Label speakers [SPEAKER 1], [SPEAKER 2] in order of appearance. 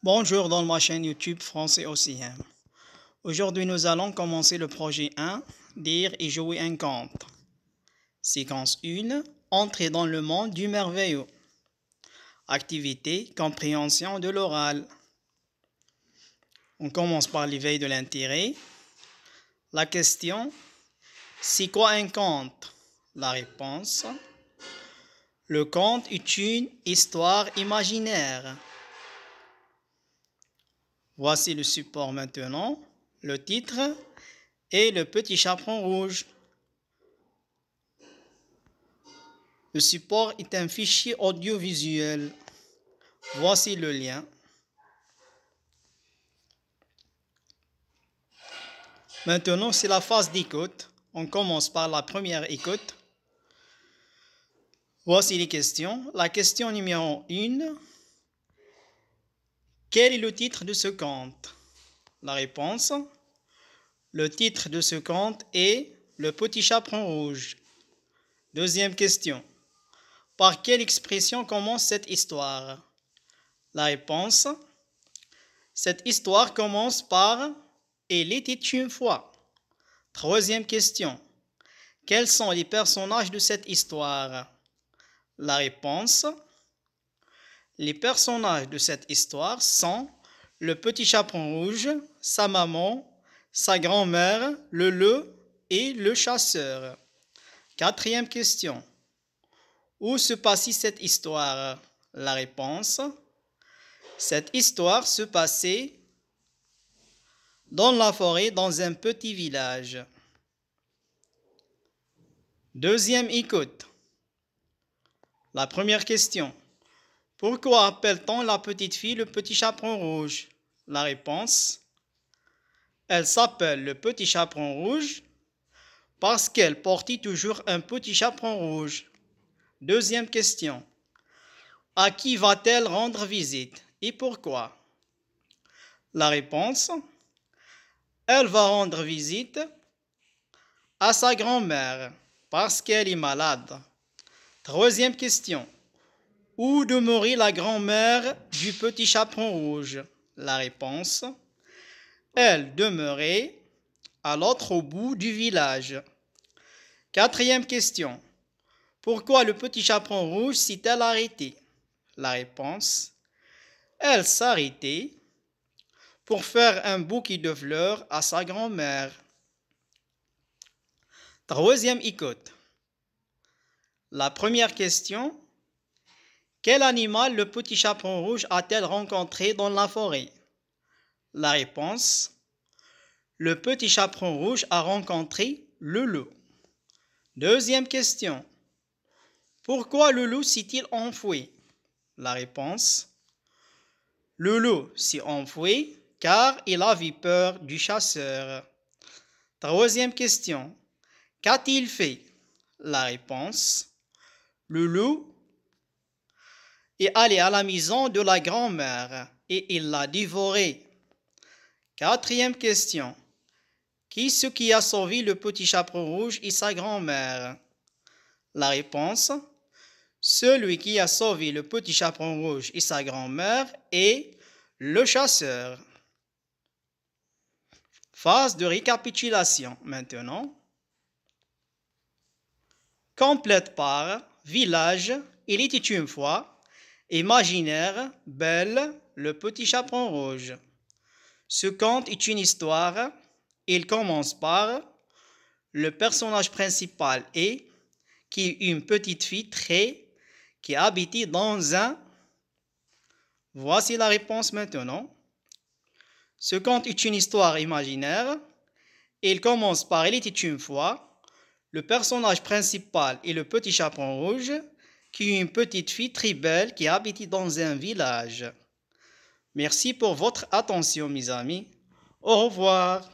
[SPEAKER 1] Bonjour dans ma chaîne YouTube Français OCM. Aujourd'hui, nous allons commencer le projet 1, dire et jouer un conte. Séquence 1, entrer dans le monde du merveilleux. Activité, compréhension de l'oral. On commence par l'éveil de l'intérêt. La question, c'est quoi un conte? La réponse, le conte est une histoire imaginaire. Voici le support maintenant, le titre et le petit chaperon rouge. Le support est un fichier audiovisuel. Voici le lien. Maintenant, c'est la phase d'écoute. On commence par la première écoute. Voici les questions. La question numéro 1. Quel est le titre de ce conte? La réponse, le titre de ce conte est Le petit chaperon rouge. Deuxième question. Par quelle expression commence cette histoire? La réponse, cette histoire commence par « Il était une fois ». Troisième question. Quels sont les personnages de cette histoire? La réponse, les personnages de cette histoire sont le petit chaperon rouge, sa maman, sa grand-mère, le loup et le chasseur. Quatrième question. Où se passait cette histoire? La réponse, cette histoire se passait dans la forêt, dans un petit village. Deuxième écoute. La première question. Pourquoi appelle-t-on la petite fille le petit chaperon rouge? La réponse, elle s'appelle le petit chaperon rouge parce qu'elle portait toujours un petit chaperon rouge. Deuxième question. À qui va-t-elle rendre visite et pourquoi? La réponse, elle va rendre visite à sa grand-mère parce qu'elle est malade. Troisième question. Où demeurait la grand-mère du petit chaperon rouge? La réponse, elle demeurait à l'autre bout du village. Quatrième question. Pourquoi le petit chaperon rouge s'est-elle arrêtée? La réponse, elle s'arrêtait pour faire un bouquet de fleurs à sa grand-mère. Troisième écoute. La première question. Quel animal le petit chaperon rouge a-t-elle rencontré dans la forêt? La réponse, le petit chaperon rouge a rencontré le loup. Deuxième question. Pourquoi le loup s'est-il enfui? La réponse, le loup s'est enfui car il avait peur du chasseur. Troisième question. Qu'a-t-il fait? La réponse, le loup est allé à la maison de la grand-mère et il l'a dévoré. Quatrième question. Qui est-ce qui a sauvé le petit chaperon rouge et sa grand-mère? La réponse, celui qui a sauvé le petit chaperon rouge et sa grand-mère est le chasseur. Phase de récapitulation maintenant. Complète par village, il était une fois, imaginaire, belle, le petit chaperon rouge. Ce conte est une histoire. Il commence par le personnage principal est qui est une petite fille qui habitait dans un. Voici la réponse maintenant. Ce conte est une histoire imaginaire. Il commence par il était une fois. Le personnage principal est le petit chaperon rouge qui est une petite fille très belle qui habitait dans un village. Merci pour votre attention, mes amis. Au revoir.